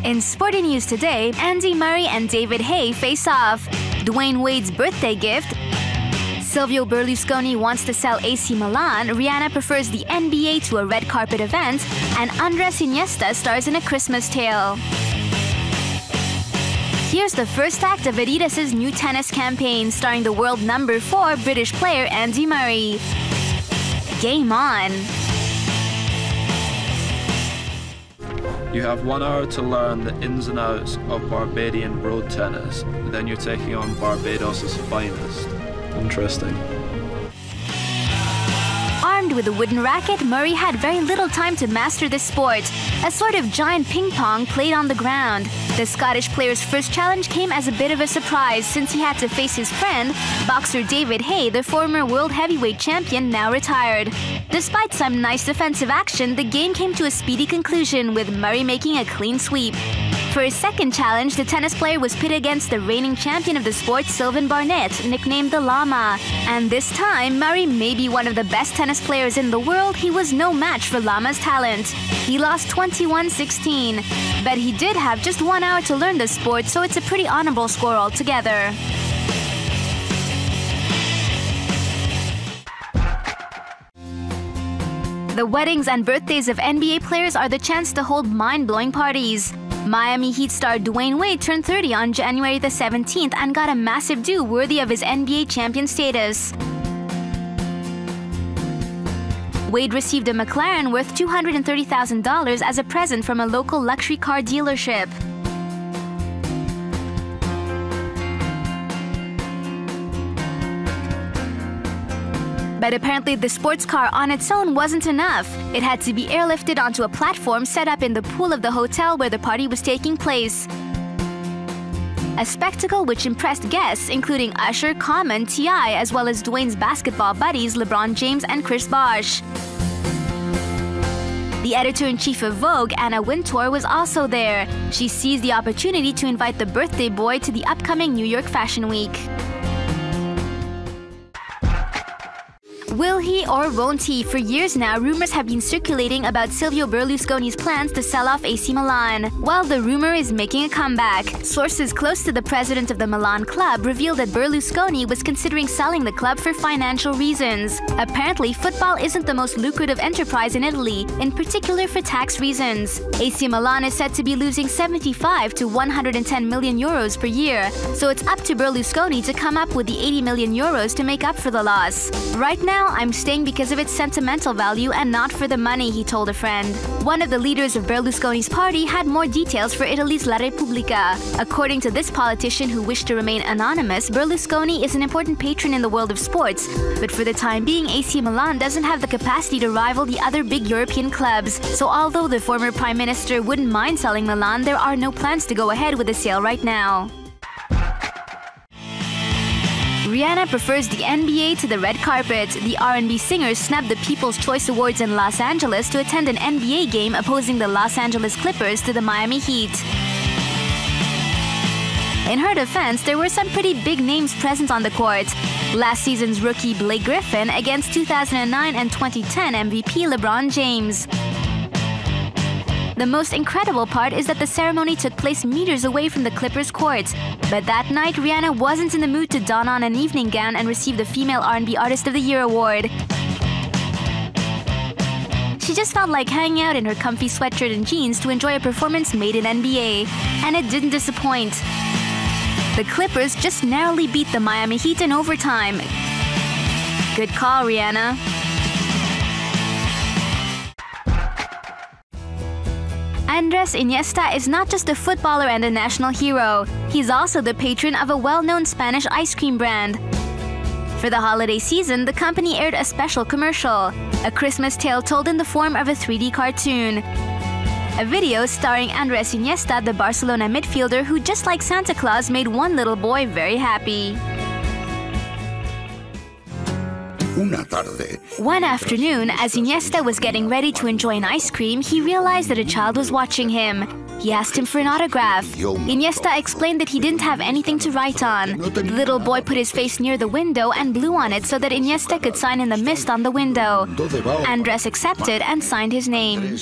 In Sporty news today, Andy Murray and David Haye face off. Dwyane Wade's birthday gift. Silvio Berlusconi wants to sell AC Milan. Rihanna prefers the NBA to a red carpet event. And Andres Iniesta stars in A Christmas Tale. Here's the first act of Adidas' new tennis campaign starring the world number 4 British player Andy Murray. Game on! You have 1 hour to learn the ins and outs of Barbadian road tennis. Then you're taking on Barbados' finest. Interesting. Armed with a wooden racket, Murray had very little time to master this sport. A sort of giant ping pong played on the ground. The Scottish player's first challenge came as a bit of a surprise since he had to face his friend, boxer David Haye, the former world heavyweight champion, now retired. Despite some nice defensive action, the game came to a speedy conclusion with Murray making a clean sweep. For his second challenge, the tennis player was pitted against the reigning champion of the sport, Sylvain Barnett, nicknamed the Llama. And this time, Murray may be one of the best tennis players in the world, he was no match for Llama's talent. He lost 21-16. But he did have just 1 hour to learn the sport, so it's a pretty honorable score altogether. The weddings and birthdays of NBA players are the chance to hold mind-blowing parties. Miami Heat star Dwyane Wade turned 30 on January the 17th and got a massive do worthy of his NBA champion status. Wade received a McLaren worth $230,000 as a present from a local luxury car dealership. But apparently the sports car on its own wasn't enough. It had to be airlifted onto a platform set up in the pool of the hotel where the party was taking place. A spectacle which impressed guests including Usher, Common, T.I., as well as Dwyane's basketball buddies LeBron James and Chris Bosh. The editor-in-chief of Vogue, Anna Wintour, was also there. She seized the opportunity to invite the birthday boy to the upcoming New York Fashion Week. Will he or won't he? For years now, rumors have been circulating about Silvio Berlusconi's plans to sell off AC Milan. Well, the rumor is making a comeback. Sources close to the president of the Milan club revealed that Berlusconi was considering selling the club for financial reasons. Apparently, football isn't the most lucrative enterprise in Italy, in particular for tax reasons. AC Milan is said to be losing 75 to 110 million euros per year, so it's up to Berlusconi to come up with the 80 million euros to make up for the loss. Right now, I'm staying because of its sentimental value and not for the money, he told a friend. One of the leaders of Berlusconi's party had more details for Italy's La Repubblica. According to this politician who wished to remain anonymous, Berlusconi is an important patron in the world of sports. But for the time being, AC Milan doesn't have the capacity to rival the other big European clubs. So although the former prime minister wouldn't mind selling Milan, there are no plans to go ahead with the sale right now. Rihanna prefers the NBA to the red carpet. The R&B singer snubbed the People's Choice Awards in Los Angeles to attend an NBA game opposing the Los Angeles Clippers to the Miami Heat. In her defense, there were some pretty big names present on the court. Last season's rookie Blake Griffin against 2009 and 2010 MVP LeBron James. The most incredible part is that the ceremony took place meters away from the Clippers' court. But that night, Rihanna wasn't in the mood to don on an evening gown and receive the Female R&B Artist of the Year award. She just felt like hanging out in her comfy sweatshirt and jeans to enjoy a performance made in NBA. And it didn't disappoint. The Clippers just narrowly beat the Miami Heat in overtime. Good call, Rihanna. Andres Iniesta is not just a footballer and a national hero. He's also the patron of a well-known Spanish ice cream brand. For the holiday season, the company aired a special commercial, A Christmas Tale told in the form of a 3D cartoon. A video starring Andres Iniesta, the Barcelona midfielder who, just like Santa Claus, made one little boy very happy. One afternoon, as Iniesta was getting ready to enjoy an ice cream, he realized that a child was watching him. He asked him for an autograph. Iniesta explained that he didn't have anything to write on. The little boy put his face near the window and blew on it so that Iniesta could sign in the mist on the window. Andres accepted and signed his name.